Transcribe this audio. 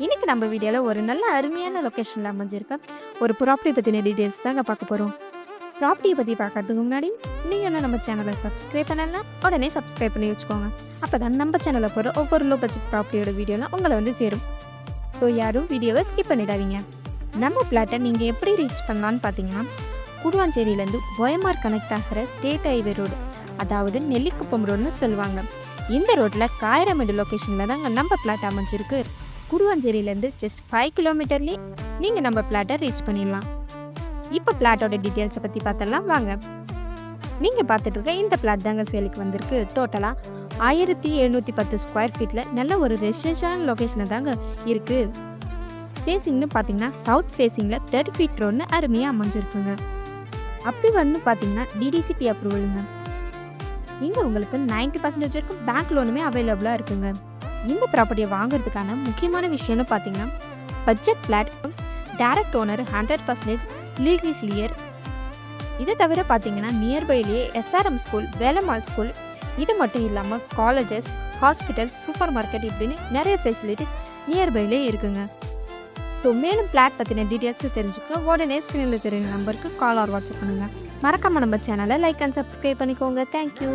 இன்னைக்கு நம்ம வீடியோவில் ஒரு நல்ல அருமையான லொக்கேஷனில் அமைஞ்சிருக்க ஒரு ப்ராப்பர்ட்டி பற்றின டீட்டெயில்ஸ் தாங்க பார்க்க போகிறோம். ப்ராப்பர்ட்டியை பற்றி பார்க்கறதுக்கு முன்னாடி நீங்கள் என்ன நம்ம சேனலை சப்ஸ்கிரைப் பண்ணலாம், உடனே சப்ஸ்கிரைப் பண்ணி வச்சுக்கோங்க. அப்போ தான் நம்ம சேனலில் போகிற ஒவ்வொரு லோ பட்ஜெட் ப்ராப்பர்ட்டியோட வீடியோலாம் உங்களை வந்து சேரும். ஸோ யாரும் வீடியோவை ஸ்கிப் பண்ணிடாதீங்க. நம்ம பிளாட்டை நீங்கள் எப்படி ரீச் பண்ணலான்னு பார்த்தீங்கன்னா, குடுவாஞ்சேரியிலேருந்து ஒயமார் கனெக்ட் ஆகிற ஸ்டேட் ஹைவே ரோடு, அதாவது நெல்லிக்குப்பம் ரோடுன்னு சொல்லுவாங்க. இந்த ரோட்டில் காயரமேடு லொக்கேஷனில் தாங்க நம்ம பிளாட் அமைஞ்சிருக்கு. குடுவாஞ்சேரியிலேருந்து ஜஸ்ட் 5 கிலோமீட்டர்லேயே நீங்கள் நம்ம பிளாட்டை ரீச் பண்ணிடலாம். இப்போ பிளாட்டோட டீட்டெயில்ஸை பற்றி பார்த்தலாம் வாங்க. நீங்கள் பார்த்துட்டு இருக்க இந்த பிளாட் தாங்க சேலுக்கு வந்திருக்கு. டோட்டலாக 1710 ஸ்கொயர் ஃபீட்டில் நல்ல ஒரு ரெசிடென்ஷியல் லொக்கேஷனில் தாங்க இருக்குது. ஃபேஸிங்னு பார்த்தீங்கன்னா சவுத் ஃபேஸிங்கில் 30 ஃபீட் ரோடுன்னு அருமையாக அமைஞ்சிருக்குங்க. அப்படி வந்து பார்த்தீங்கன்னா டிடிசிபி அப்ரூவலுங்க. இங்கே உங்களுக்கு 90% வரைக்கும் பேங்க் லோனுமே அவைலபிளாக இருக்குங்க. இந்த ப்ராப்பர்ட்டியை வாங்குறதுக்கான முக்கியமான விஷயம்னு பார்த்தீங்கன்னா, budget flat, direct owner, 100% legally clear. இதை தவிர பார்த்தீங்கன்னா நியர்பைலேயே எஸ்ஆர்எம் ஸ்கூல், வேலம்மாள் ஸ்கூல், இது மட்டும் இல்லாமல் காலேஜஸ், ஹாஸ்பிட்டல், சூப்பர் மார்க்கெட் இப்படின்னு நிறைய ஃபெசிலிட்டிஸ் நியர்பைலே இருக்குங்க. ஸோ மேலும் பிளாட் பற்றின டீட்டெயில்ஸ் தெரிஞ்சுக்க உடனே ஸ்க்ரீனில் தெரியுற நம்பருக்கு கால் ஆர் வாட்ஸ்அப் பண்ணுங்கள். மறக்காமல் நம்ம சேனலை லைக் அண்ட் சப்ஸ்கிரைப் பண்ணிக்கோங்க. தேங்க்யூ.